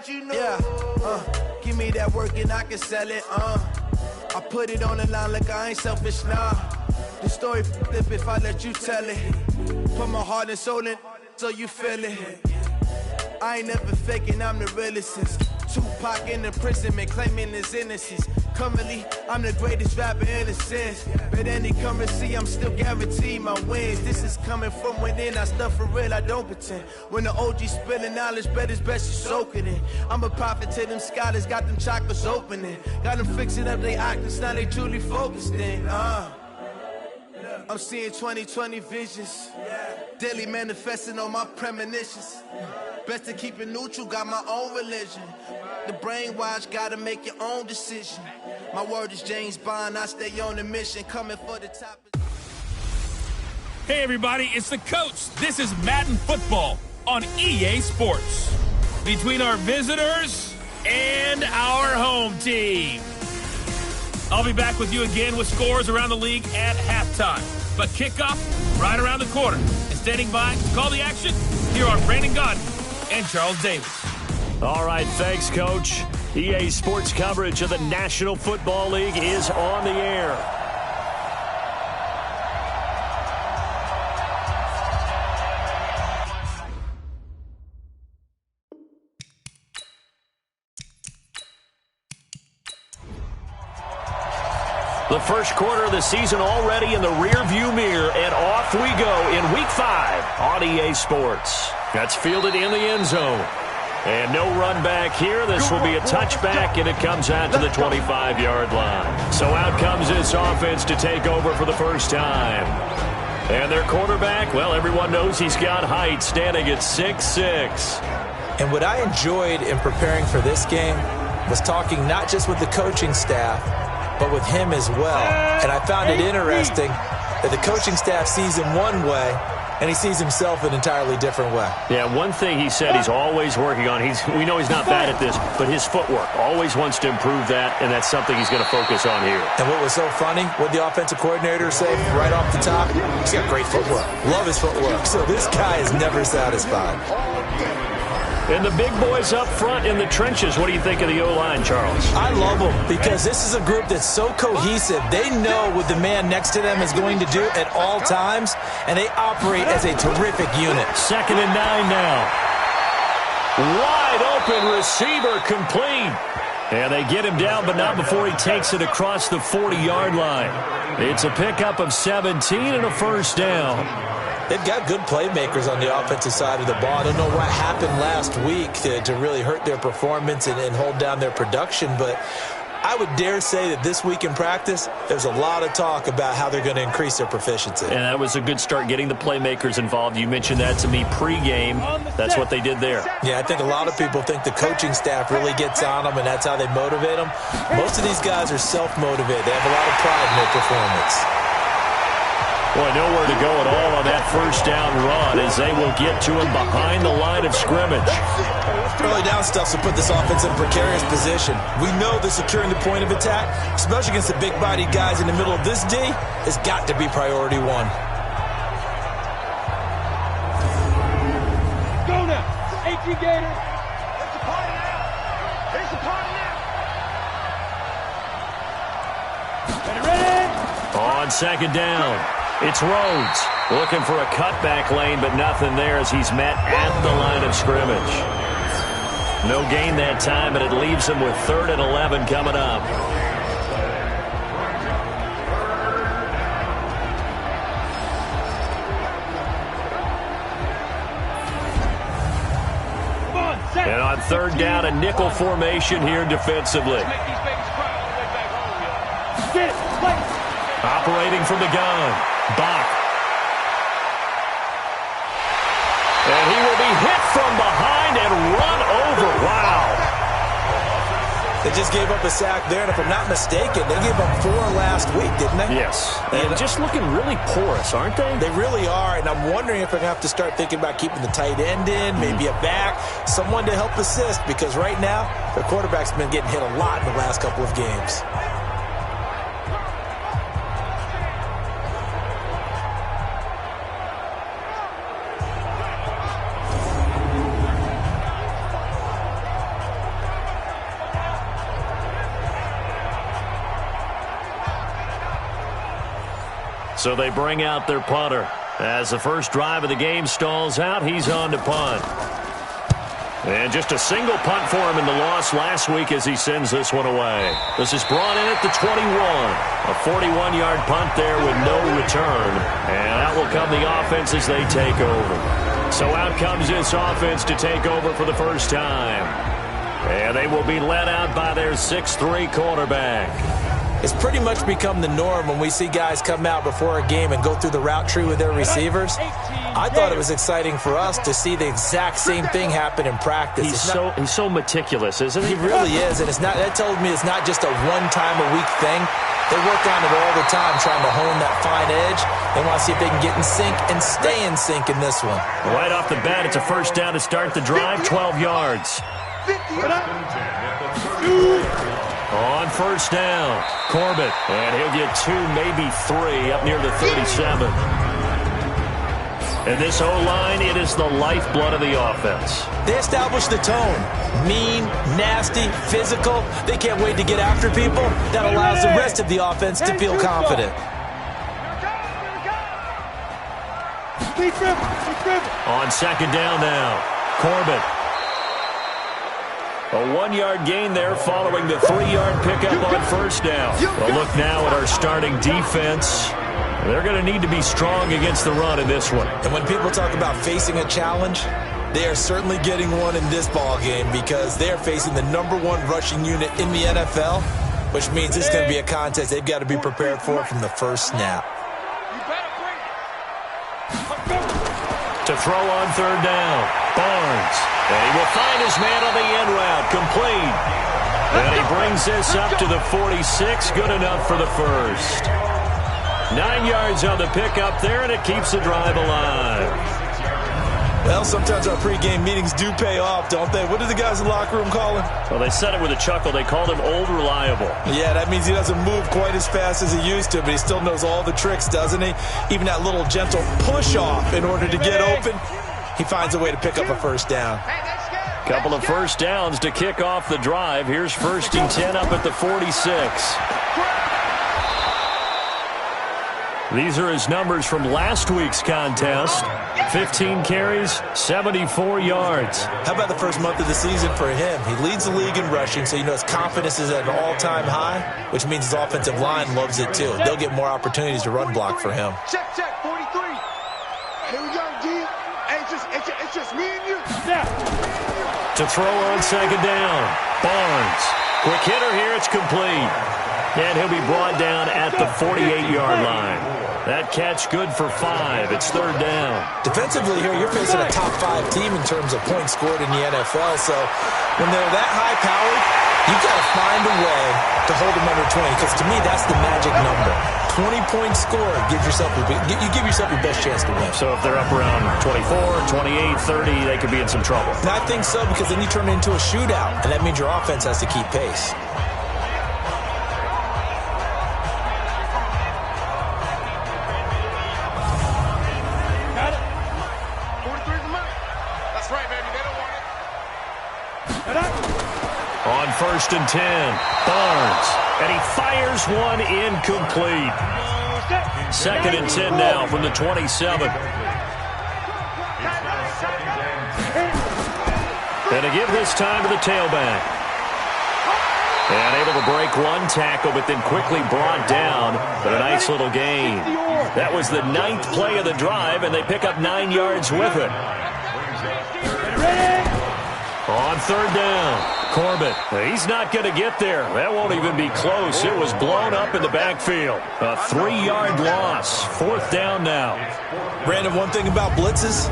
Yeah, give me that work and I can sell it, I put it on the line like I ain't selfish, nah. The story flip if I let you tell it. Put my heart and soul in so you feel it. I ain't never faking, I'm the realest since Tupac in imprisonment, claiming his innocence. Currently, I'm the greatest rapper in a sense. But any currency, I'm still guaranteed my wins. This is coming from within, I stuff for real, I don't pretend. When the OG spilling knowledge, bet it's best you soak it in. I'm a prophet to them scholars, got them chakras opening. Got them fixing up they octaves, now they truly focused in. I'm seeing 2020 visions. Daily manifesting on my premonitions. Best to keep it neutral, got my own religion. The brainwash, gotta make your own decision. My word is James Bond, I stay on the mission, coming for the top. Hey everybody, it's the coach. This is Madden Football on EA Sports. Between our visitors and our home team. I'll be back with you again with scores around the league at halftime. But kickoff right around the corner. And standing by to call the action, here are Brandon Godden and Charles Davis. All right, thanks, Coach. EA Sports coverage of the National Football League is on the air. The first quarter of the season already in the rearview mirror, and off we go in Week 5 on EA Sports. That's fielded in the end zone. And no run back here. This will be a touchback, and it comes out to the 25-yard line. So out comes this offense to take over for the first time. And their quarterback, well, everyone knows he's got height, standing at 6'6". And what I enjoyed in preparing for this game was talking not just with the coaching staff, but with him as well. And I found it interesting that the coaching staff sees him one way, and he sees himself an entirely different way. Yeah, one thing he said he's always working on, we know he's not bad at this, but his footwork, always wants to improve that, and that's something he's going to focus on here. And what was so funny, what the offensive coordinator say right off the top, he's got great footwork. Love his footwork. So this guy is never satisfied. And the big boys up front in the trenches, what do you think of the O-line, Charles? I love them because this is a group that's so cohesive. They know what the man next to them is going to do at all times, and they operate as a terrific unit. 2nd and 9 now. Wide open receiver complete. And they get him down, but not before he takes it across the 40-yard line. It's a pickup of 17 and a first down. They've got good playmakers on the offensive side of the ball. I don't know what happened last week to really hurt their performance and hold down their production, but I would dare say that this week in practice, there's a lot of talk about how they're going to increase their proficiency. And that was a good start, getting the playmakers involved. You mentioned that to me pregame. That's what they did there. Yeah, I think a lot of people think the coaching staff really gets on them, and that's how they motivate them. Most of these guys are self-motivated. They have a lot of pride in their performance. Boy, nowhere to go at all on that first down run as they will get to him behind the line of scrimmage. Early down stuff will put this offense in a precarious position. We know that securing the point of attack, especially against the big-bodied guys in the middle of this D, has got to be priority one. Go now. 18 Gators. It's a party now. It's a party now. Ready? On 2nd down. It's Rhodes looking for a cutback lane, but nothing there as he's met at the line of scrimmage. No gain that time, and it leaves him with 3rd and 11 coming up. And on 3rd down, a nickel formation here defensively. Operating from the gun. Bach. And he will be hit from behind and run over. Wow. They just gave up a sack there, and if I'm not mistaken, they gave up 4 last week, didn't they? Yes. And just looking really porous, aren't they? They really are, and I'm wondering if they're going to have to start thinking about keeping the tight end in, maybe a back, someone to help assist, because right now, their quarterback's been getting hit a lot in the last couple of games. So they bring out their punter. As the first drive of the game stalls out, he's on to punt. And just a single punt for him in the loss last week as he sends this one away. This is brought in at the 21. A 41-yard punt there with no return. And out will come the offense as they take over. So out comes this offense to take over for the first time. And they will be led out by their 6'3" quarterback. It's pretty much become the norm when we see guys come out before a game and go through the route tree with their receivers. I thought it was exciting for us to see the exact same thing happen in practice. He's so meticulous, isn't he? He really is, and that tells me it's not just a one-time-a-week thing. They work on it all the time, trying to hone that fine edge. They want to see if they can get in sync and stay in sync in this one. Right off the bat, it's a first down to start the drive, 12 yards. On first down, Corbett, and he'll get 2, maybe 3, up near the 37. And this O-line, it is the lifeblood of the offense. They establish the tone. Mean, nasty, physical. They can't wait to get after people. That allows the rest of the offense to feel confident. On second down now, Corbett. A 1-yard gain there following the 3-yard pickup on first down. A look now at our starting defense. They're going to need to be strong against the run in this one. And when people talk about facing a challenge, they are certainly getting one in this ball game because they are facing the #1 rushing unit in the NFL, which means it's going to be a contest they've got to be prepared for from the first snap. To throw on third down, Barnes. And he will find his man on the end route, complete. And he brings this up to the 46, good enough for the first. 9 yards on the pickup there, and it keeps the drive alive. Well, sometimes our pregame meetings do pay off, don't they? What did the guys in the locker room call him? Well, they said it with a chuckle. They called him Old Reliable. Yeah, that means he doesn't move quite as fast as he used to, but he still knows all the tricks, doesn't he? Even that little gentle push-off in order to get open, he finds a way to pick up a first down. Couple of first downs to kick off the drive. Here's 1st and 10 up at the 46. These are his numbers from last week's contest. 15 carries, 74 yards. How about the first month of the season for him? He leads the league in rushing, so you know his confidence is at an all-time high, which means his offensive line loves it too. They'll get more opportunities to run block for him. Check, 43. Here we go, G. Hey, it's just me and you. Yeah. To throw on second down, Barnes. Quick hitter here, it's complete. And he'll be brought down at the 48-yard line. That catch good for 5. It's third down. Defensively here, you're facing a top 5 team in terms of points scored in the NFL. So when they're that high-powered, you've got to find a way to hold them under 20. Because to me, that's the magic number. 20 points scored, you give yourself your best chance to win. So if they're up around 24, 28, 30, they could be in some trouble. And I think so, because then you turn it into a shootout, and that means your offense has to keep pace. On 1st and 10, Barnes, and he fires one incomplete. 2nd and 10 now from the 27. And to give this time to the tailback. And able to break one tackle, but then quickly brought down. But a nice little gain. That was the 9th play of the drive, and they pick up 9 yards with it. On third down, Corbett. He's not going to get there. That won't even be close. It was blown up in the backfield. A 3-yard loss. 4th down now. Brandon, one thing about blitzes,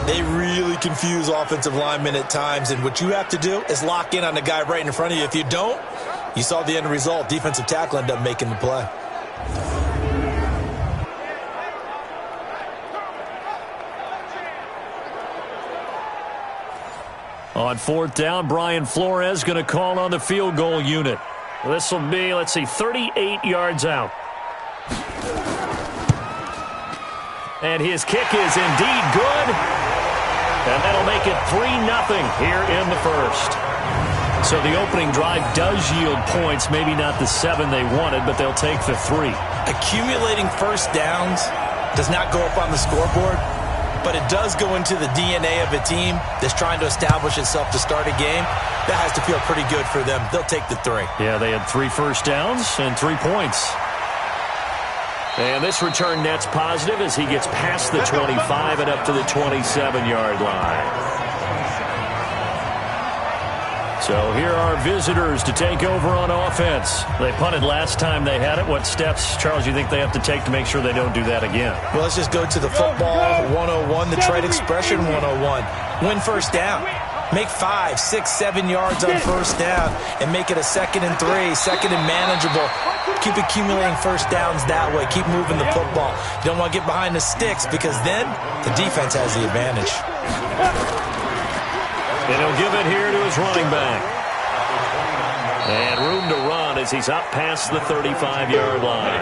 they really confuse offensive linemen at times. And what you have to do is lock in on the guy right in front of you. If you don't, you saw the end result. Defensive tackle ended up making the play. On 4th down, Brian Flores going to call on the field goal unit. This will be, 38 yards out. And his kick is indeed good. And that'll make it 3-0 here in the first. So the opening drive does yield points, maybe not the 7 they wanted, but they'll take the 3. Accumulating first downs does not go up on the scoreboard, but it does go into the DNA of a team that's trying to establish itself to start a game. That has to feel pretty good for them. They'll take the 3. Yeah, they had 3 first downs and 3 points. And this return net's positive as he gets past the 25 and up to the 27-yard line. So here are visitors to take over on offense. They punted last time they had it. What steps, Charles, you think they have to take to make sure they don't do that again? Well, let's just go to the football 101, the trade expression 101. Win first down. Make 5, 6, 7 yards on first down and make it a 2nd and 3, 2nd and manageable. Keep accumulating first downs that way. Keep moving the football. You don't want to get behind the sticks because then the defense has the advantage. And he'll give it here to his running back. And room to run as he's up past the 35-yard line.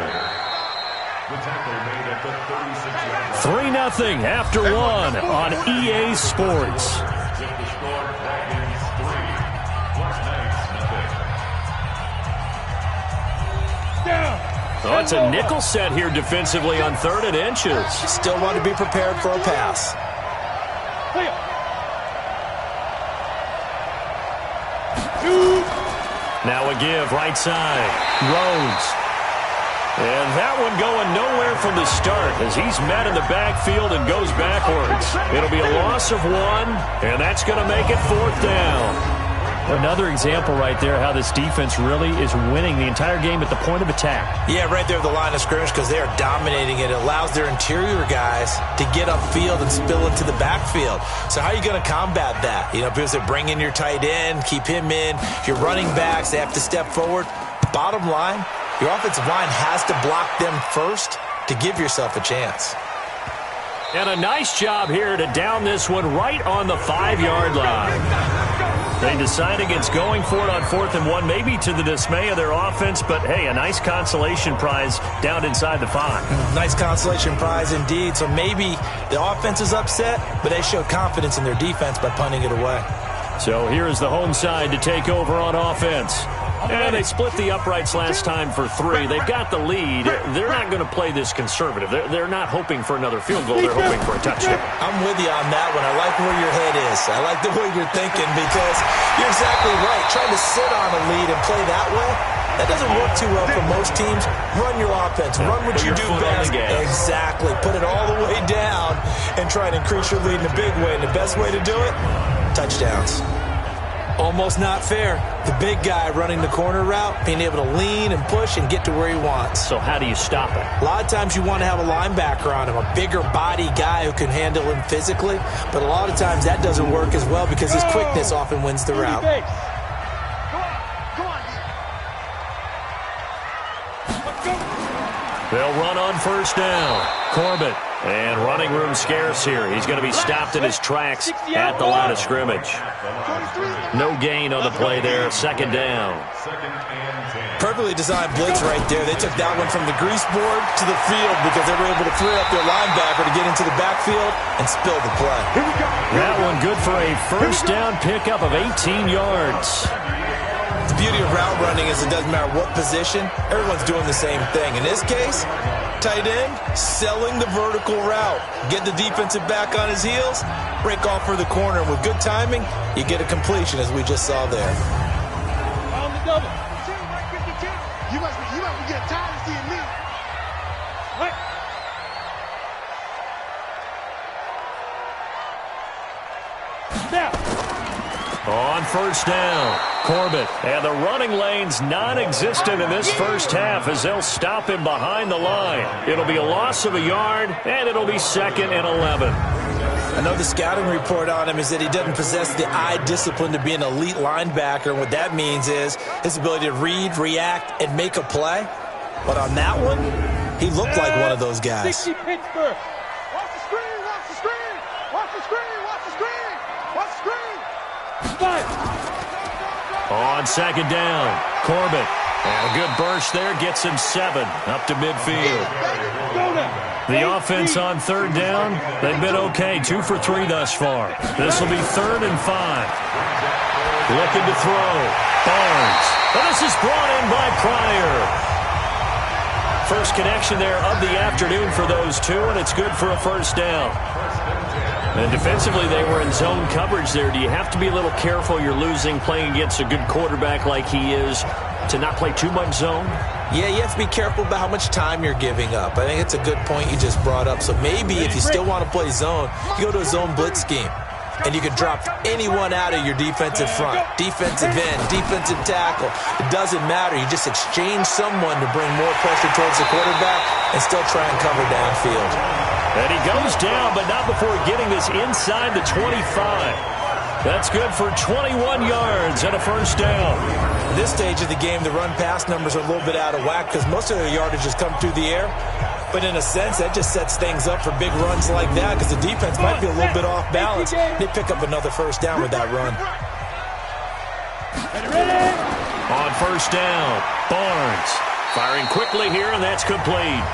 3-0 after 1 on EA Sports. Oh, it's a nickel set here defensively on 3rd and inches. Still want to be prepared for a pass. Now a give, right side. Rhodes. And that one going nowhere from the start as he's met in the backfield and goes backwards. It'll be a loss of 1, and that's going to make it 4th down. Another example right there how this defense really is winning the entire game at the point of attack. Yeah, right there at the line of scrimmage because they are dominating it. It allows their interior guys to get upfield and spill into the backfield. So how are you going to combat that? You know, because they bring in your tight end, keep him in. Your running backs, they have to step forward. Bottom line, your offensive line has to block them first to give yourself a chance. And a nice job here to down this one right on the 5-yard line. They decide against going for it on 4th and 1, maybe to the dismay of their offense, but hey, a nice consolation prize down inside the 5. Nice consolation prize indeed. So maybe the offense is upset, but they show confidence in their defense by punting it away. So here is the home side to take over on offense. And they split the uprights last time for 3. They've got the lead. They're not going to play this conservative. They're not hoping for another field goal. They're hoping for a touchdown. I'm with you on that one. I like where your head is. I like the way you're thinking because you're exactly right. Trying to sit on a lead and play that way, that doesn't work too well for most teams. Run your offense. Run what you do best. Exactly. Put it all the way down and try and increase your lead in a big way. And the best way to do it, touchdowns. Almost not fair. The big guy running the corner route, being able to lean and push and get to where he wants. So how do you stop it? A lot of times you want to have a linebacker on him, a bigger body guy who can handle him physically. But a lot of times that doesn't work as well because his quickness often wins the route. They'll run on first down. Corbett. And running room scarce here. He's going to be stopped in his tracks at the line of scrimmage. No gain on the play there. 2nd down. Perfectly designed blitz right there. They took that one from the grease board to the field because they were able to free up their linebacker to get into the backfield and spill the play. That one good for a first down pickup of 18 yards. The beauty of route running is it doesn't matter what position. Everyone's doing the same thing. In this case, tight end, selling the vertical route. Get the defensive back on his heels, break off for the corner. And with good timing, you get a completion as we just saw there. On the double. You must be getting tired of seeing me. Right. On first down, Corbett. And the running lane's non-existent in this first half as they'll stop him behind the line. It'll be a loss of a yard, and it'll be 2nd and 11. I know the scouting report on him is that he doesn't possess the eye discipline to be an elite linebacker. And what that means is his ability to read, react, and make a play. But on that one, he looked like one of those guys. 60 Pittsburgh. Watch the screen, watch the screen. Watch the screen, watch the screen. Watch the screen. On 2nd down, Corbett. And a good burst there gets him 7 up to midfield. The offense on 3rd down, they've been okay. 2 for 3 thus far. This will be 3rd and 5. Looking to throw. Barnes. And this is brought in by Pryor. First connection there of the afternoon for those two, and it's good for a first down. And defensively, they were in zone coverage there. Do you have to be a little careful? You're losing playing against a good quarterback like he is to not play too much zone? Yeah, you have to be careful about how much time you're giving up. I think it's a good point you just brought up. So maybe if you still want to play zone, you go to a zone blitz scheme. And you can drop anyone out of your defensive front, defensive end, defensive tackle. It doesn't matter. You just exchange someone to bring more pressure towards the quarterback and still try and cover downfield. And he goes down, but not before getting this inside the 25. That's good for 21 yards and a first down. At this stage of the game, the run-pass numbers are a little bit out of whack because most of their yardage has come through the air. But in a sense, that just sets things up for big runs like that because the defense might be a little bit off balance. They pick up another first down with that run. On first down, Barnes firing quickly here, and that's complete.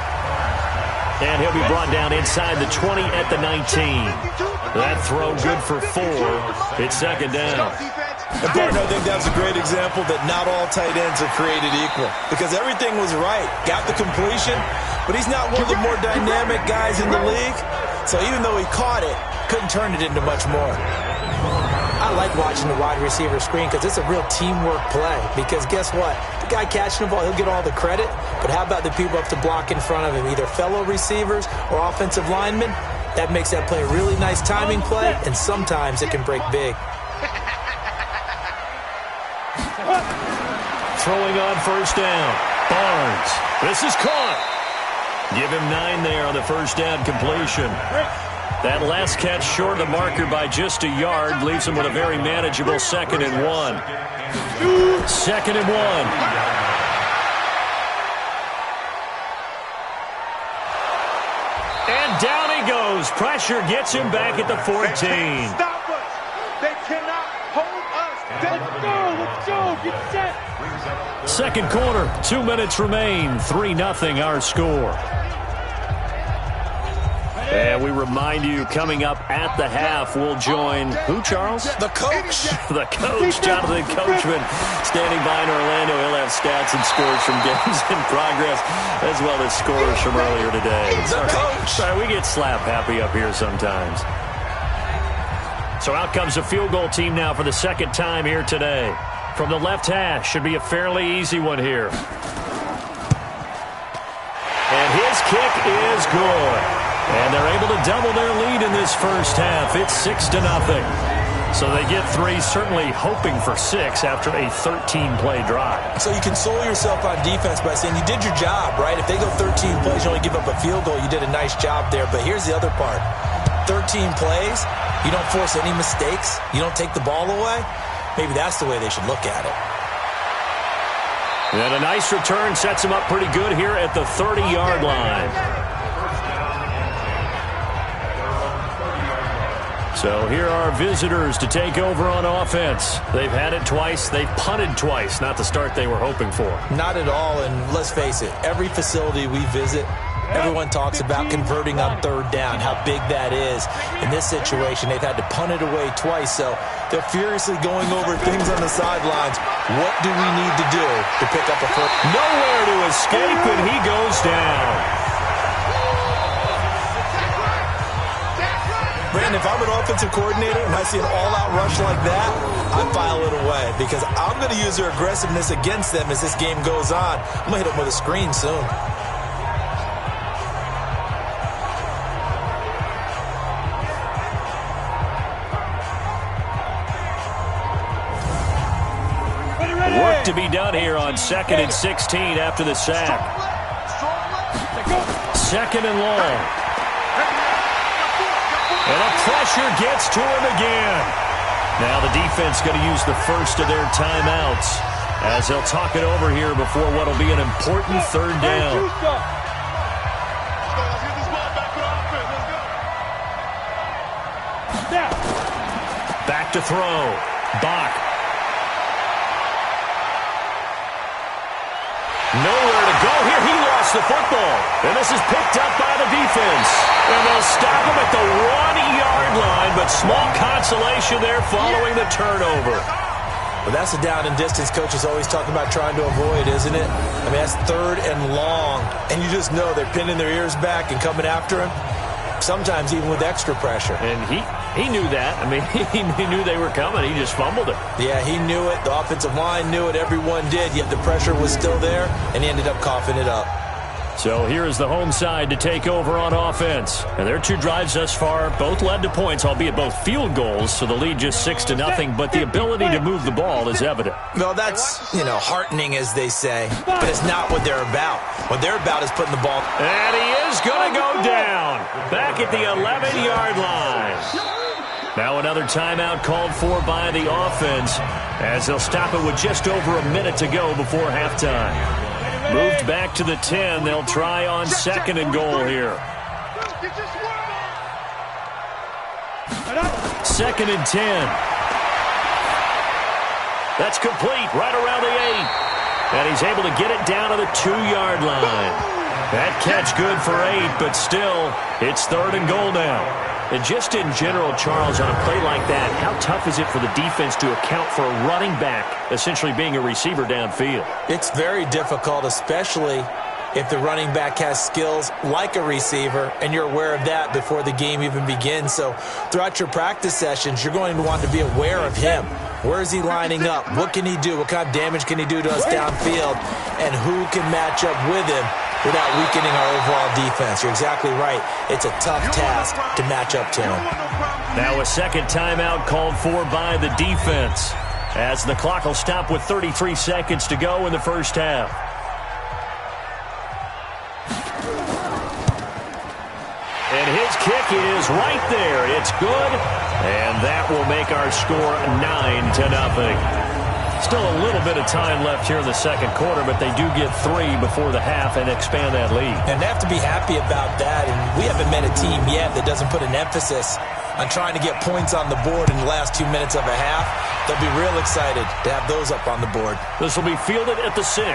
And he'll be brought down inside the 20 at the 19. That throw good for 4. It's second down. And Barton, I think that's a great example that not all tight ends are created equal because everything was right. Got the completion, but he's not one of the more dynamic guys in the league. So even though he caught it, couldn't turn it into much more. I like watching the wide receiver screen because it's a real teamwork play because guess what? The guy catching the ball, he'll get all the credit, but how about the people up to block in front of him, either fellow receivers or offensive linemen? That makes that play a really nice timing play, and sometimes it can break big. Throwing on first down, Barnes. This is caught. Give him 9 there on the first down completion. That last catch short of the marker by just a yard leaves him with a very manageable 2nd and 1. 2nd and 1. And down he goes. Pressure gets him back at the 14. Stop us. They cannot hold us. Let's go. Let's go. Get set. Second quarter, 2 minutes remain. 3-0 our score. And we remind you, coming up at the half, we'll join who, Charles? The coach. The coach, Jonathan Coachman, standing by in Orlando. He'll have stats and scores from games in progress, as well as scores from earlier today. The coach. Sorry, we get slap happy up here sometimes. So out comes a field goal team now for the second time here today. From the left hash, should be a fairly easy one here. And his kick is good. And they're able to double their lead in this first half. It's 6-0. So they get 3, certainly hoping for 6 after a 13-play drive. So you console yourself on defense by saying you did your job, right? If they go 13 plays, you only give up a field goal, you did a nice job there. But here's the other part. 13 plays, you don't force any mistakes, you don't take the ball away. Maybe that's the way they should look at it. And a nice return sets them up pretty good here at the 30-yard line. So here are visitors to take over on offense. They've had it twice. They've punted twice. Not the start they were hoping for. Not at all, and let's face it, every facility we visit, everyone talks about converting on third down, how big that is. In this situation, they've had to punt it away twice, so they're furiously going over things on the sidelines. What do we need to do to pick up a first? Nowhere to escape, and he goes down. Brandon, if I'm an offensive coordinator and I see an all-out rush like that, I file it away because I'm going to use their aggressiveness against them as this game goes on. I'm going to hit them with a screen soon. Work to be done here on 2nd and 16 after the sack. 2nd and long. And the pressure gets to him again. Now the defense going to use the first of their timeouts as they'll talk it over here before what will be an important third down. Back to throw. Bach. Nowhere to go here. He lost the football. And this is picked up by the defense. And they'll stop him at the 1-yard line, but small consolation there following the turnover. Well, that's the down and distance coach is always talking about trying to avoid, isn't it? I mean, that's 3rd and long, and you just know they're pinning their ears back and coming after him, sometimes even with extra pressure. And he knew that. I mean, he knew they were coming. He just fumbled it. Yeah, he knew it. The offensive line knew it. Everyone did, yet the pressure was still there, and he ended up coughing it up. So here is the home side to take over on offense. And their 2 drives thus far both led to points, albeit both field goals, so the lead just 6-0, but the ability to move the ball is evident. Well, that's, heartening, as they say, but it's not what they're about. What they're about is putting the ball. And he is going to go down back at the 11-yard line. Now another timeout called for by the offense as they'll stop it with just over a minute to go before halftime. Moved back to the 10. They'll try on 2nd and goal here. 2nd and 10. That's complete right around the 8. And he's able to get it down to the 2-yard line. That catch good for 8, but still, it's 3rd and goal now. And just in general, Charles, on a play like that, how tough is it for the defense to account for a running back essentially being a receiver downfield? It's very difficult, especially if the running back has skills like a receiver, and you're aware of that before the game even begins. So throughout your practice sessions, you're going to want to be aware of him. Where is he lining up? What can he do? What kind of damage can he do to us downfield? And who can match up with him without weakening our overall defense? You're exactly right. It's a tough task to match up to him. Now a second timeout called for by the defense as the clock will stop with 33 seconds to go in the first half. And his kick is right there. It's good. And that will make our score 9-0. Still a little bit of time left here in the second quarter, but they do get 3 before the half and expand that lead. And they have to be happy about that. And we haven't met a team yet that doesn't put an emphasis on trying to get points on the board in the last 2 minutes of a half. They'll be real excited to have those up on the board. This will be fielded at the 6.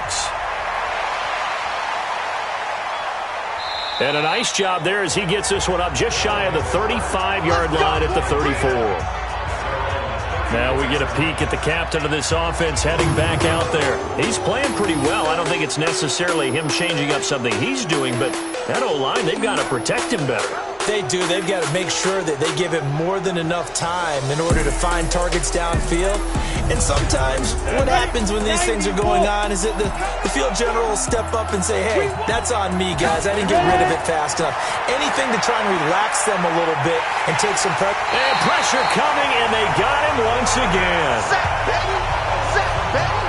And a nice job there as he gets this one up just shy of the 35-yard line at the 34. Now we get a peek at the captain of this offense heading back out there. He's playing pretty well. I don't think it's necessarily him changing up something he's doing, but that O-line, they've got to protect him better. They do. They've got to make sure that they give him more than enough time in order to find targets downfield. And sometimes what happens when these things are going on is that the field general will step up and say, hey, that's on me, guys. I didn't get rid of it fast enough. Anything to try and relax them a little bit and take some pressure. And pressure coming, and they got him once again. Sack, baby. Sack, baby.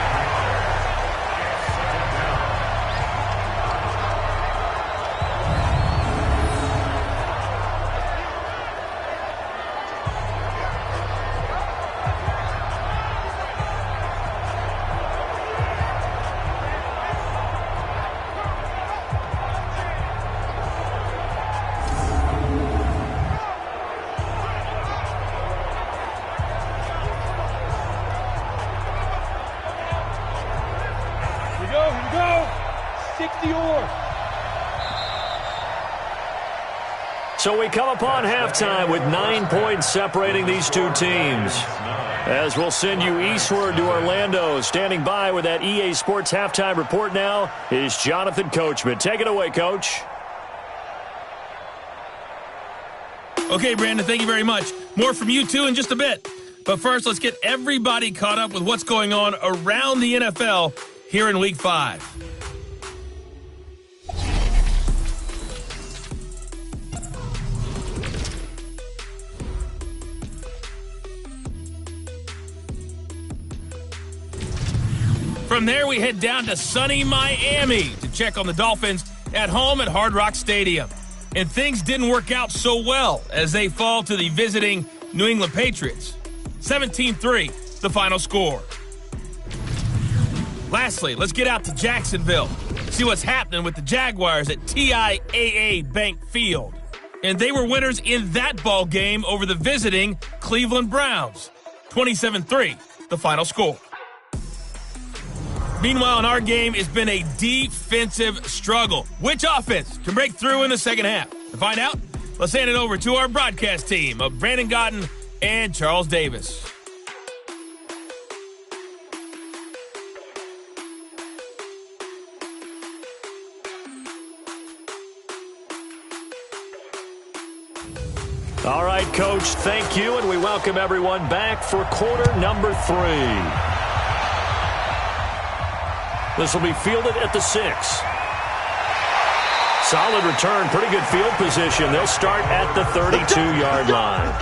So we come upon halftime with 9 points separating these two teams. As we'll send you eastward to Orlando. Standing by with that EA Sports halftime report now is Jonathan Coachman. Take it away, Coach. Okay, Brandon, thank you very much. More from you, too, in just a bit. But first, let's get everybody caught up with what's going on around the NFL here in Week 5. From there, we head down to sunny Miami to check on the Dolphins at home at Hard Rock Stadium. And things didn't work out so well as they fall to the visiting New England Patriots. 17-3, the final score. Lastly, let's get out to Jacksonville, see what's happening with the Jaguars at TIAA Bank Field. And they were winners in that ball game over the visiting Cleveland Browns. 27-3, the final score. Meanwhile, in our game, it's been a defensive struggle. Which offense can break through in the second half? To find out, let's hand it over to our broadcast team of Brandon Gotten and Charles Davis. All right, Coach, thank you, and we welcome everyone back for quarter number 3. This will be fielded at the 6. Solid return, pretty good field position. They'll start at the 32-yard line.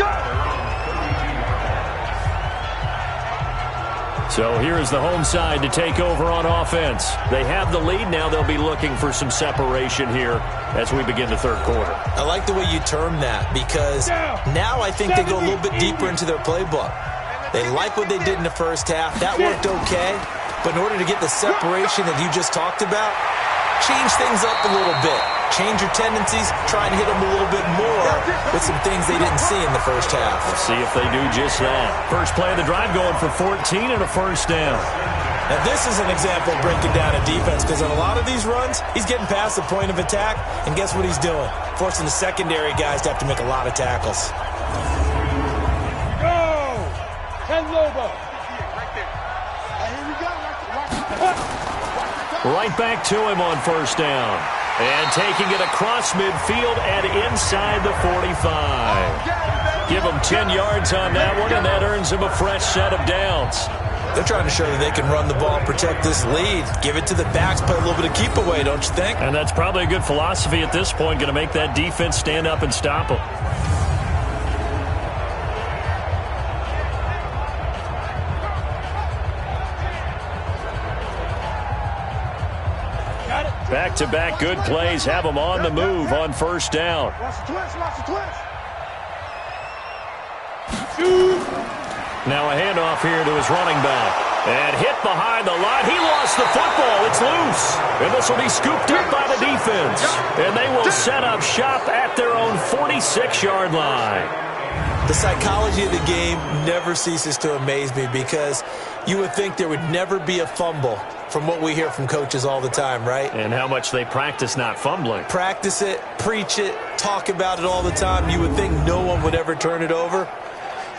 So here is the home side to take over on offense. They have the lead. Now they'll be looking for some separation here as we begin the third quarter. I like the way you term that because now I think they go a little bit deeper into their playbook. They like what they did in the first half. That worked okay. But in order to get the separation that you just talked about, change things up a little bit. Change your tendencies, try and hit them a little bit more with some things they didn't see in the first half. Let's see if they do just that. First play of the drive going for 14 and a first down. Now this is an example of breaking down a defense because on a lot of these runs, he's getting past the point of attack, and guess what he's doing? Forcing the secondary guys to have to make a lot of tackles. Go! Ken Lobo. Right there. Here we go. Right back to him on first down. And taking it across midfield and inside the 45. Give him 10 yards on that one, and that earns him a fresh set of downs. They're trying to show that they can run the ball and protect this lead. Give it to the backs, play a little bit of keep away, don't you think? And that's probably a good philosophy at this point, going to make that defense stand up and stop them. Back-to-back good plays have them on the move on first down. Now a handoff here to his running back. And hit behind the line. He lost the football. It's loose. And this will be scooped up by the defense. And they will set up shop at their own 46-yard line. The psychology of the game never ceases to amaze me because you would think there would never be a fumble from what we hear from coaches all the time, right? And how much they practice not fumbling. Practice it, preach it, talk about it all the time. You would think no one would ever turn it over.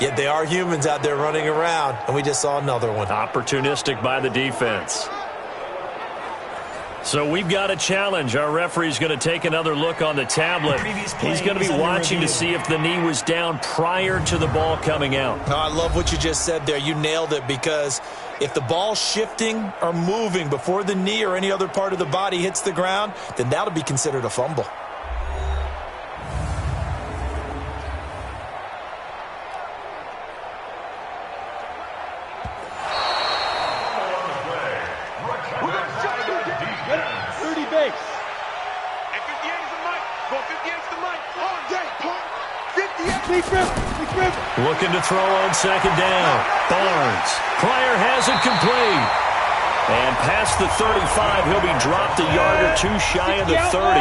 Yet they are humans out there running around, and we just saw another one. Opportunistic by the defense. So we've got a challenge. Our referee's going to take another look on the tablet. He's going to be watching to see if the knee was down prior to the ball coming out. Oh, I love what you just said there. You nailed it because if the ball's shifting or moving before the knee or any other part of the body hits the ground, then that'll be considered a fumble. Looking to throw on second down. Barnes. Pryor has it complete. And past the 35, he'll be dropped a yard or two shy of the 30.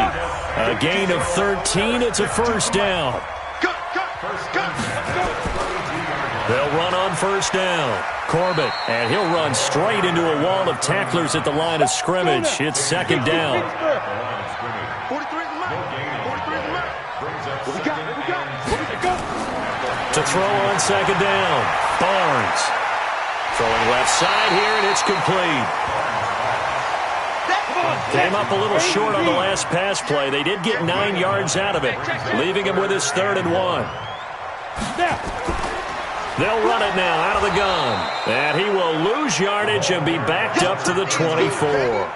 A gain of 13. It's a first down. They'll run on first down. Corbett, and he'll run straight into a wall of tacklers at the line of scrimmage. It's second down. To throw on second down. Barnes. Throwing left side here, and it's complete. Came up a little short on the last pass play. They did get 9 yards out of it, leaving him with his 3rd and 1. They'll run it now out of the gun. And he will lose yardage and be backed up to the 24.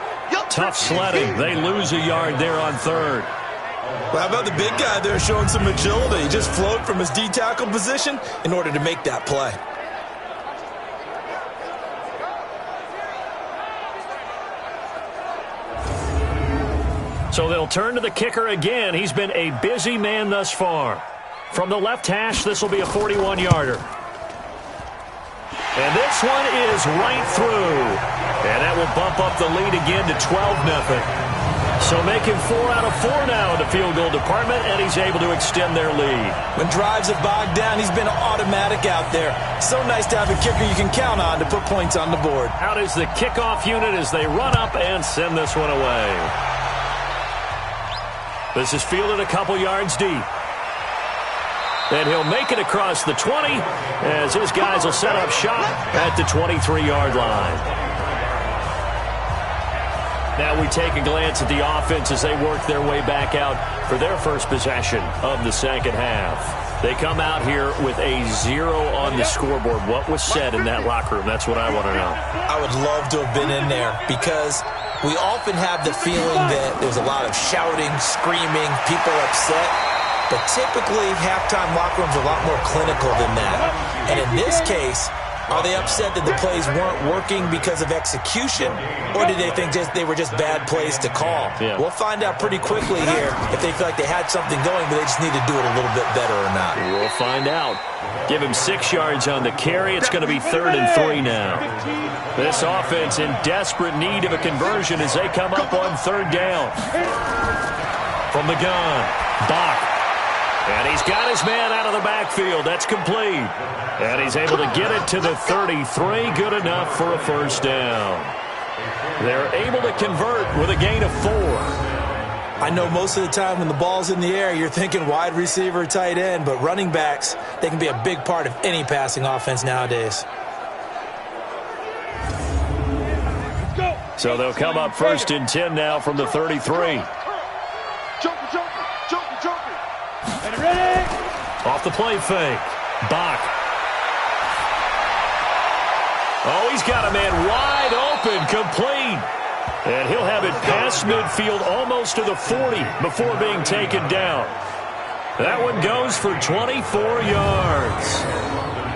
Tough sledding. They lose a yard there on 3rd. Well, how about the big guy there showing some agility? He just flowed from his D-tackle position in order to make that play. So they'll turn to the kicker again. He's been a busy man thus far. From the left hash, this will be a 41-yarder. And this one is right through. And that will bump up the lead again to 12-0. So making 4 out of 4 now in the field goal department, and he's able to extend their lead. When drives have bogged down, he's been automatic out there. So nice to have a kicker you can count on to put points on the board. Out is the kickoff unit as they run up and send this one away. This is fielded a couple yards deep. And he'll make it across the 20 as his guys will set up shop at the 23-yard line. Now we take a glance at the offense as they work their way back out for their first possession of the second half. They come out here with a 0 on the scoreboard. What was said in that locker room? That's what I want to know. I would love to have been in there because we often have the feeling that there's a lot of shouting, screaming, people upset. But typically, halftime locker rooms are a lot more clinical than that. And in this case, are they upset that the plays weren't working because of execution, or did they think they were just bad plays to call? Yeah. We'll find out pretty quickly here if they feel like they had something going, but they just need to do it a little bit better or not. We'll find out. Give him 6 yards on the carry. It's going to be 3rd and 3 now. This offense in desperate need of a conversion as they come up on 3rd down. From the gun, Bach. And he's got his man out of the backfield. That's complete. And he's able to get it to the 33. Good enough for a 1st down. They're able to convert with a gain of 4. I know most of the time when the ball's in the air, you're thinking wide receiver, tight end, but running backs, they can be a big part of any passing offense nowadays. So they'll come up 1st and 10 now from the 33. Off the play fake. Bach. Oh, he's got a man wide open, complete. And he'll have it past midfield almost to the 40 before being taken down. That one goes for 24 yards.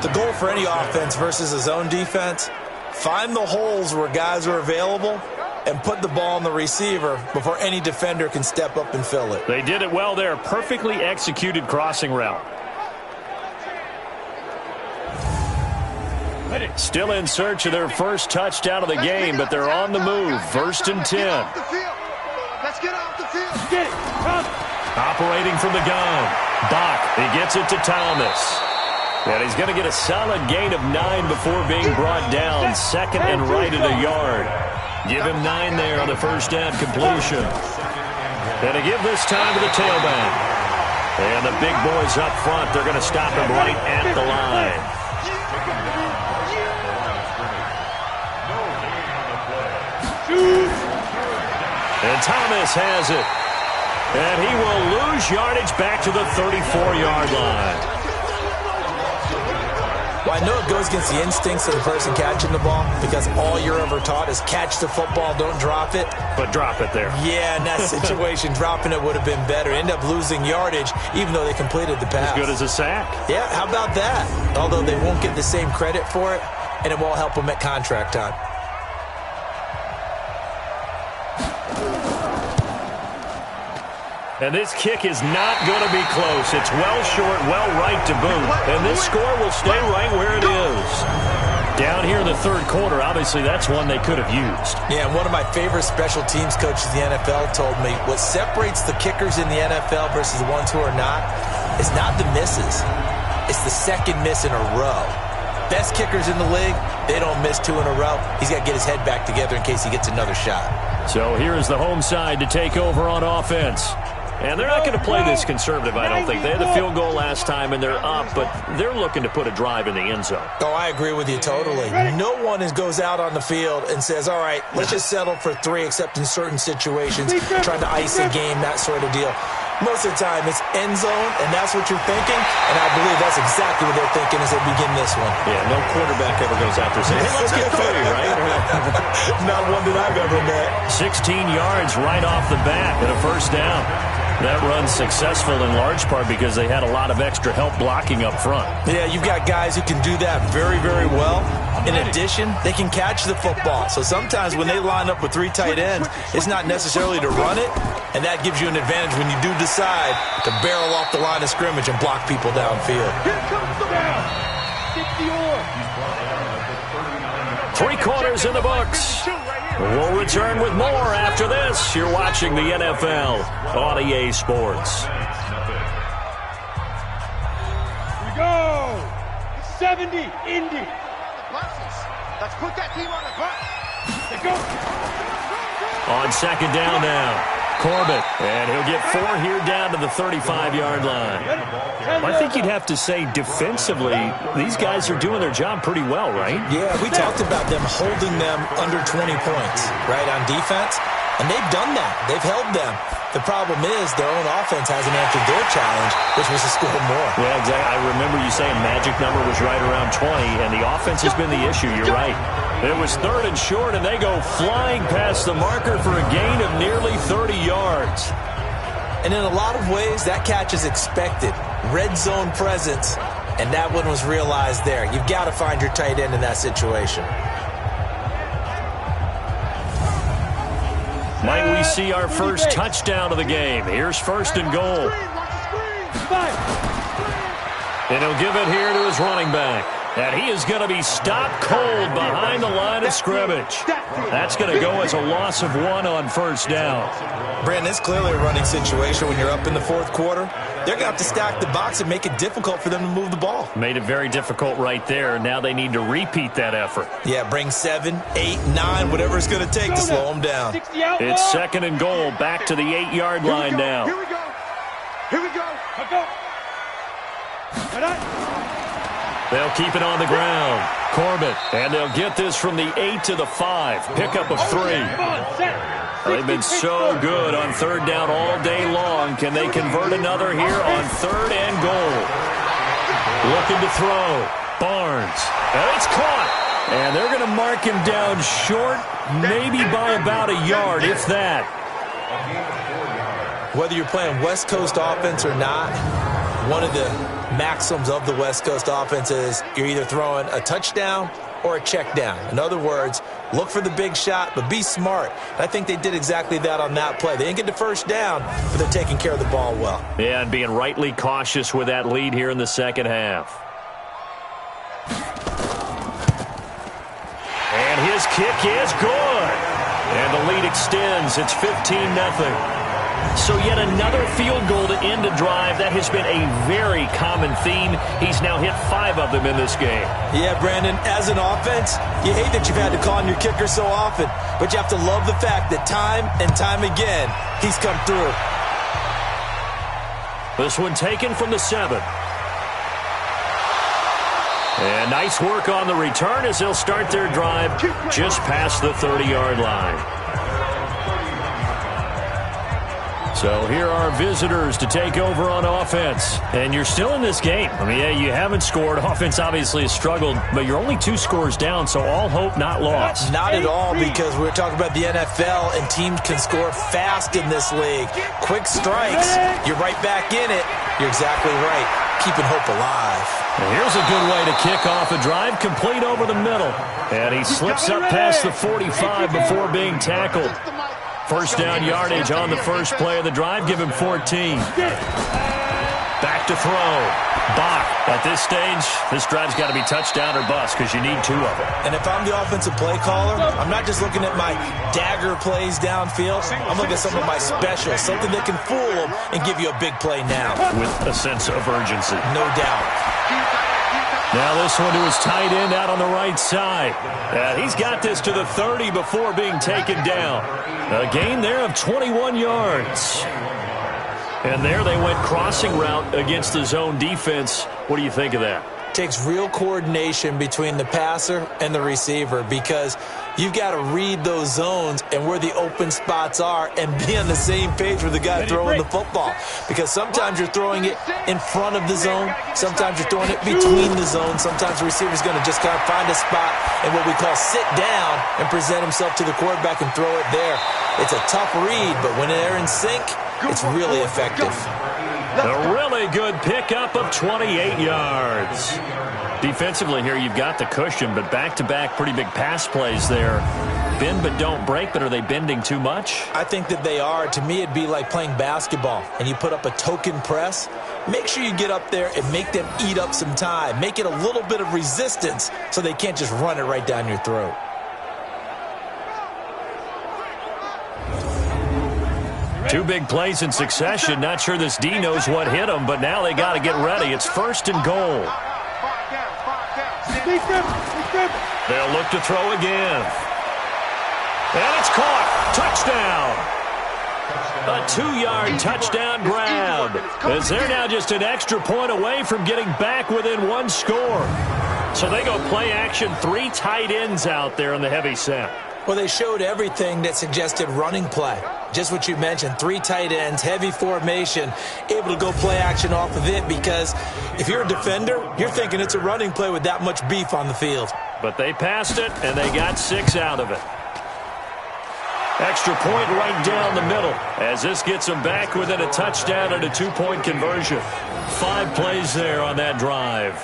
The goal for any offense versus a zone defense, find the holes where guys are available and put the ball on the receiver before any defender can step up and fill it. They did it well there. Perfectly executed crossing route. Still in search of their first touchdown of the game, but they're on the move. 1st and 10. Let's get off the field. Operating from the gun. Bach. He gets it to Thomas. And he's going to get a solid gain of 9 before being brought down. 2nd and right at a yard. Give him 9 there on the 1st down completion. And to give this time to the tailback. And the big boys up front, they're going to stop him right at the line. And Thomas has it. And he will lose yardage back to the 34-yard line. Well, I know it goes against the instincts of the person catching the ball because all you're ever taught is catch the football, don't drop it. But drop it there. Yeah, in that situation, dropping it would have been better. End up losing yardage even though they completed the pass. As good as a sack. Yeah, how about that? Although they won't get the same credit for it, and it won't help them at contract time. And this kick is not going to be close. It's well short, well right to boot. And this score will stay right where it is. Down here in the 3rd quarter, obviously that's one they could have used. Yeah, and one of my favorite special teams coaches in the NFL told me what separates the kickers in the NFL versus the ones who are not is not the misses. It's the 2nd miss in a row. Best kickers in the league, they don't miss 2 in a row. He's got to get his head back together in case he gets another shot. So here is the home side to take over on offense. And they're not going to play this conservative, I don't think. They had the field goal last time, and they're up, but they're looking to put a drive in the end zone. Oh, I agree with you totally. No one goes out on the field and says, all right, let's just settle for 3, except in certain situations, trying to ice a game, that sort of deal. Most of the time, it's end zone, and that's what you're thinking, and I believe that's exactly what they're thinking as they begin this one. Yeah, no quarterback ever goes out there saying, hey, let's get 3, right? Not one that I've ever met. 16 yards right off the bat and a 1st down. That run successful in large part because they had a lot of extra help blocking up front. Yeah, you've got guys who can do that very, very well. In addition, they can catch the football. So sometimes when they line up with 3 tight ends, it's not necessarily to run it, and that gives you an advantage when you do decide to barrel off the line of scrimmage and block people downfield. Here comes the ball. Get the oar. 3 quarters in the books. We'll return with more after this. You're watching the NFL on EA Sports. Here we go. 70, Indy. Let's put that team on the bus. They go. On 2nd down now. Corbett, and he'll get 4 here down to the 35-yard line. I think you'd have to say defensively, these guys are doing their job pretty well, right? Yeah, we talked about them holding them under 20 points, right, on defense. And they've done that. They've held them. The problem is their own offense hasn't answered their challenge, which was to score more. Yeah, exactly. I remember you saying magic number was right around 20, and the offense has been the issue. You're right. It was 3rd and short, and they go flying past the marker for a gain of nearly 30 yards. And in a lot of ways, that catch is expected. Red zone presence, and that one was realized there. You've got to find your tight end in that situation. Might we see our first touchdown of the game? Here's 1st and goal. And he'll give it here to his running back. And he is going to be stopped cold behind the line of scrimmage. That's going to go as a loss of 1 on 1st down. Brandon, it's clearly a running situation when you're up in the 4th quarter. They're going to have to stack the box and make it difficult for them to move the ball. Made it very difficult right there. Now they need to repeat that effort. Yeah, bring 7, 8, 9, whatever it's going to take to slow them down. It's 2nd and goal, back to the 8-yard line now. Here we go. Here we go. Let's go. They'll keep it on the ground. Corbett, and they'll get this from the 8 to the 5. Pickup of 3. They've been so good on 3rd down all day long. Can they convert another here on 3rd and goal? Looking to throw. Barnes. And it's caught. And they're going to mark him down short, maybe by about a yard, if that. Whether you're playing West Coast offense or not, one of the maxims of the West Coast offense is you're either throwing a touchdown or a check down. In other words, look for the big shot, but be smart. And I think they did exactly that on that play. They didn't get the 1st down, but they're taking care of the ball well. Yeah, and being rightly cautious with that lead here in the 2nd half. And his kick is good. And the lead extends. It's 15-0. So yet another field goal to end a drive. That has been a very common theme. He's now hit 5 of them in this game. Yeah, Brandon, as an offense, you hate that you've had to call on your kicker so often, but you have to love the fact that time and time again, he's come through. This one taken from the 7. And nice work on the return as they'll start their drive just past the 30-yard line. So here are visitors to take over on offense. And you're still in this game. I mean, yeah, you haven't scored. Offense obviously has struggled, but you're only 2 scores down, so all hope not lost. Not at all, because we're talking about the NFL, and teams can score fast in this league. Quick strikes, you're right back in it. You're exactly right. Keeping hope alive. And here's a good way to kick off a drive, complete over the middle. And he slips up past the 45 before being tackled. 1st down yardage on the first play of the drive. Give him 14. Back to throw. Bach. At this stage, this drive's got to be touchdown or bust because you need 2 of them. And if I'm the offensive play caller, I'm not just looking at my dagger plays downfield. I'm looking at some of my specials, something that can fool them and give you a big play now. With a sense of urgency. No doubt. Now this one to his tight end out on the right side. He's got this to the 30 before being taken down. A gain there of 21 yards. And there they went crossing route against the zone defense. What do you think of that? Takes real coordination between the passer and the receiver, because you've got to read those zones and where the open spots are and be on the same page with the guy throwing the football. Because sometimes you're throwing it in front of the zone. Sometimes you're throwing it between the zones. Sometimes the receiver's going to just kind of find a spot and what we call sit down and present himself to the quarterback and throw it there. It's a tough read, but when they're in sync, it's really effective. A really good pickup of 28 yards. Defensively here, you've got the cushion, but back-to-back pretty big pass plays there. Bend but don't break, but are they bending too much? I think that they are. To me, it'd be like playing basketball, and you put up a token press. Make sure you get up there and make them eat up some time. Make it a little bit of resistance so they can't just run it right down your throat. Two big plays in succession. Not sure this D knows what hit him, but now they got to get ready. It's 1st and goal. They'll look to throw again. And it's caught. Touchdown. A 2-yard touchdown grab. As they're now just an extra point away from getting back within 1 score. So they go play action, 3 tight ends out there in the heavy set. Well, they showed everything that suggested running play. Just what you mentioned, 3 tight ends, heavy formation, able to go play action off of it because if you're a defender, you're thinking it's a running play with that much beef on the field. But they passed it, and they got 6 out of it. Extra point right down the middle as this gets them back within a touchdown and a 2-point conversion. 5 plays there on that drive.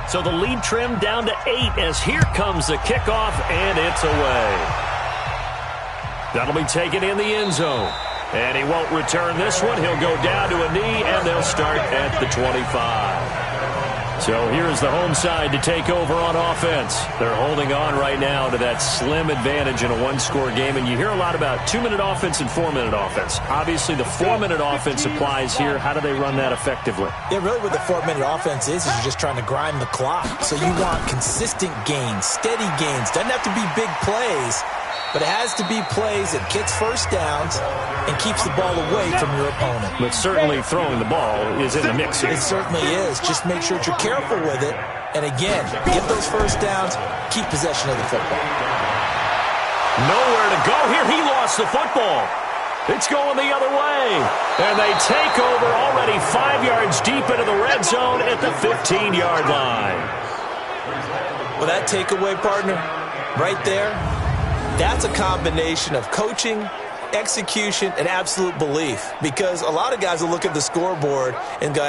So the lead trimmed down to 8 as here comes the kickoff, and it's away. That'll be taken in the end zone. And he won't return this one. He'll go down to a knee, and they'll start at the 25. So here's the home side to take over on offense. They're holding on right now to that slim advantage in a 1-score game. And you hear a lot about 2-minute offense and 4-minute offense. Obviously, the 4-minute offense applies here. How do they run that effectively? Yeah, really what the 4-minute offense is you're just trying to grind the clock. So you want consistent gains, steady gains. Doesn't have to be big plays, but it has to be plays that gets first downs and keeps the ball away from your opponent. But certainly throwing the ball is in the mix here. It certainly is. Just make sure that you're careful with it. And again, get those first downs, keep possession of the football. Nowhere to go here. He lost the football. It's going the other way. And they take over already 5 yards deep into the red zone at the 15-yard line. Well, that takeaway, partner, right there, that's a combination of coaching, execution, and absolute belief. Because a lot of guys will look at the scoreboard and go,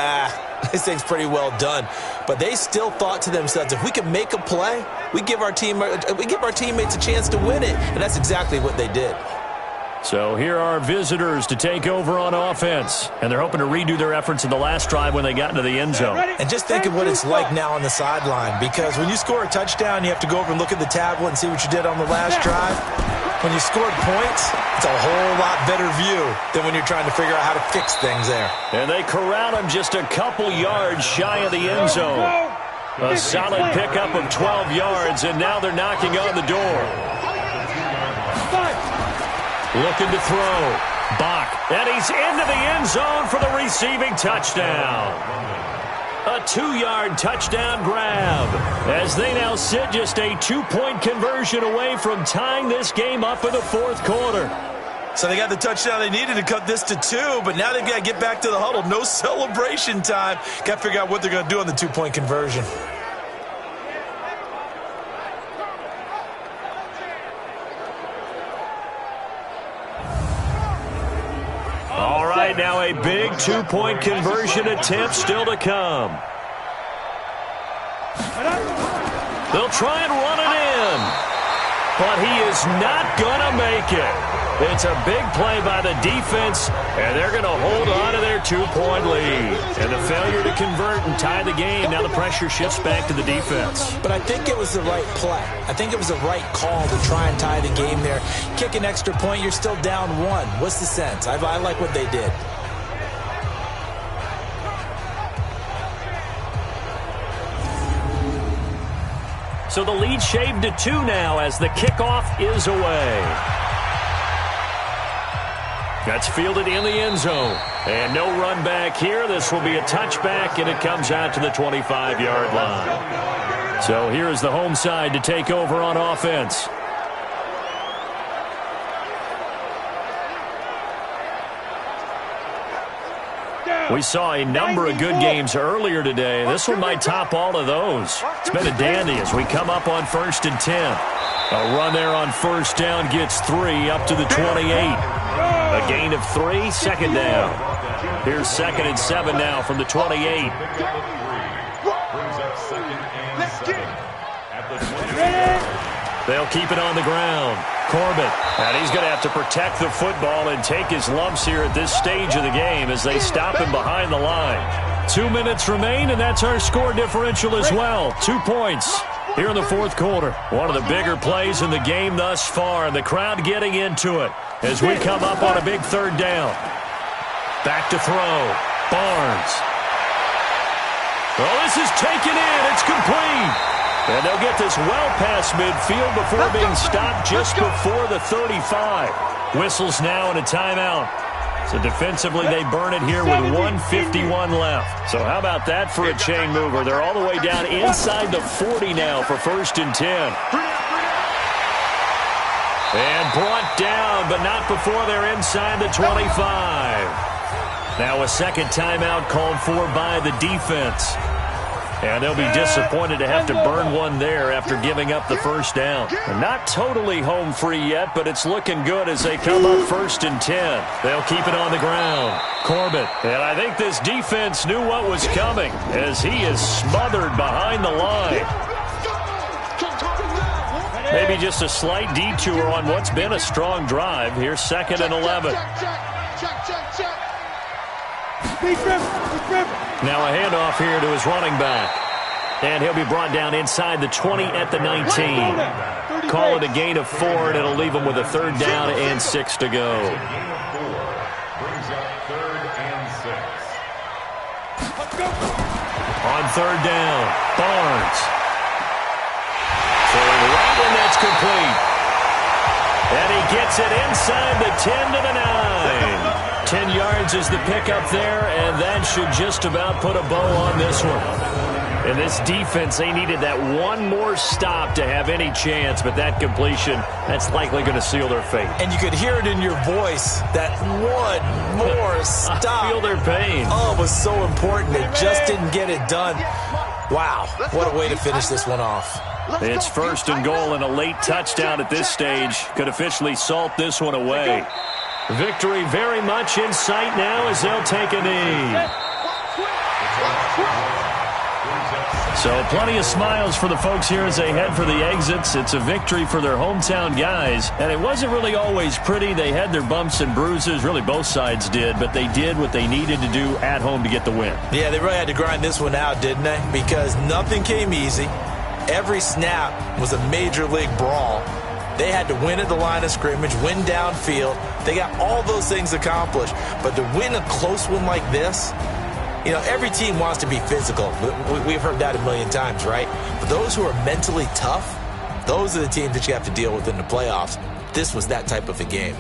this thing's pretty well done. But they still thought to themselves, if we can make a play, we give our teammates a chance to win it. And that's exactly what they did. So here are visitors to take over on offense. And they're hoping to redo their efforts in the last drive when they got into the end zone. And just think of what it's like now on the sideline. Because when you score a touchdown, you have to go over and look at the tablet and see what you did on the last drive. When you scored points, it's a whole lot better view than when you're trying to figure out how to fix things there. And they corral him just a couple yards shy of the end zone. A solid pickup of 12 yards, and now they're knocking on the door. Looking to throw. Bach. And he's into the end zone for the receiving touchdown. A 2-yard touchdown grab as they now sit just a 2-point conversion away from tying this game up in the 4th quarter. So they got the touchdown they needed to cut this to 2, but now they've got to get back to the huddle. No celebration time. Got to figure out what they're going to do on the 2-point conversion. All right, now a big 2-point conversion attempt still to come. They'll try and run it in, but he is not going to make it. It's a big play by the defense, and they're going to hold on to their 2-point lead. And the failure to convert and tie the game, now the pressure shifts back to the defense. But I think it was the right play. I think it was the right call to try and tie the game there. Kick an extra point, you're still down 1. What's the sense? I like what they did. So the lead shaved to 2 now as the kickoff is away. That's fielded in the end zone. And no run back here. This will be a touchback, and it comes out to the 25-yard line. So here's the home side to take over on offense. We saw a number of good games earlier today. This one might top all of those. It's been a dandy as we come up on 1st and 10. A run there on 1st down gets 3 up to the 28. A gain of 3, 2nd down. Here's 2nd and 7 now from the 28. They'll keep it on the ground. Corbett, and he's going to have to protect the football and take his lumps here at this stage of the game as they stop him behind the line. 2 minutes remain, and that's our score differential as well. 2 points here in the 4th quarter. One of the bigger plays in the game thus far, and the crowd getting into it as we come up on a big 3rd down. Back to throw. Barnes. Well, this is taken in. It's complete. And they'll get this well past midfield before being stopped just before the 35. Whistles now and a timeout. So defensively, they burn it here with 1:51 left. So how about that for a chain mover? They're all the way down inside the 40 now for 1st and 10. And brought down, but not before they're inside the 25. Now a second timeout called for by the defense. And they'll be disappointed to have to burn one there after giving up the first down. And not totally home free yet, but it's looking good as they come up 1st and 10. They'll keep it on the ground. Corbett. And I think this defense knew what was coming as he is smothered behind the line. Maybe just a slight detour on what's been a strong drive. Here's 2nd and 11. Now a handoff here to his running back. And he'll be brought down inside the 20 at the 19. Call it a gain of 4, and it'll leave him with a 3rd down and 6 to go. On 3rd down, Barnes. Throwing right, and that's complete. And he gets it inside the 10 to the 9. 10 yards is the pickup there, and that should just about put a bow on this one. And this defense, they needed that one more stop to have any chance, but that completion, that's likely going to seal their fate. And you could hear it in your voice, that one more stop. I feel their pain. Oh, it was so important. They just didn't get it done. Wow, what a way to finish this one off. It's 1st and goal, and a late touchdown at this stage could officially salt this one away. Victory very much in sight now as they'll take a knee. So plenty of smiles for the folks here as they head for the exits. It's a victory for their hometown guys. And it wasn't really always pretty. They had their bumps and bruises. Really, both sides did. But they did what they needed to do at home to get the win. Yeah, they really had to grind this one out, didn't they? Because nothing came easy. Every snap was a major league brawl. They had to win at the line of scrimmage, win downfield. They got all those things accomplished. But to win a close one like this, you know, every team wants to be physical. We've heard that a million times, right? But those who are mentally tough, those are the teams that you have to deal with in the playoffs. This was that type of a game.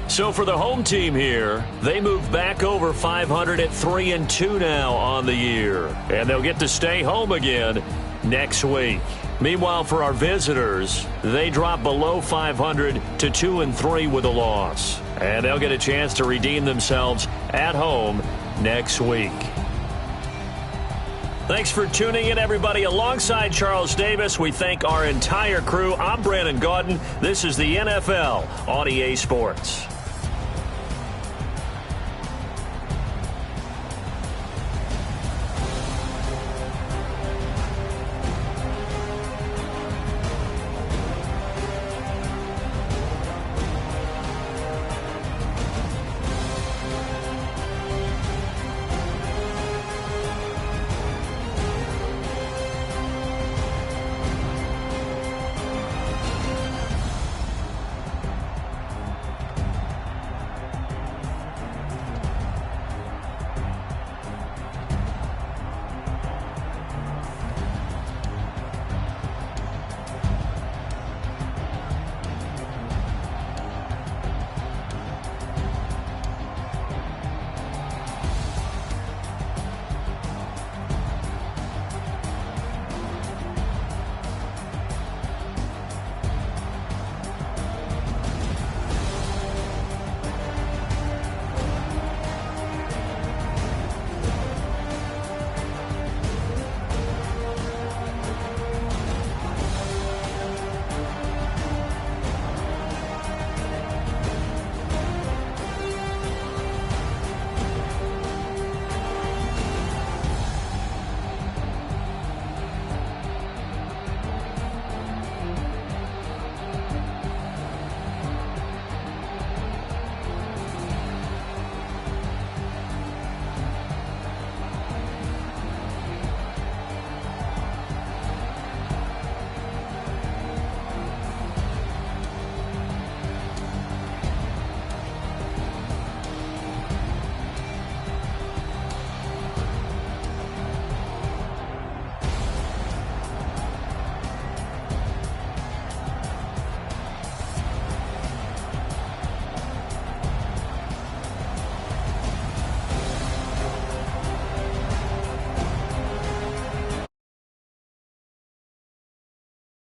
So for the home team here, they move back over 500 at 3-2 now on the year. And they'll get to stay home again next week. Meanwhile, for our visitors, they drop below 500 to 2-3 with a loss. And they'll get a chance to redeem themselves at home next week. Thanks for tuning in, everybody. Alongside Charles Davis, we thank our entire crew. I'm Brandon Gaudin. This is the NFL on EA Sports.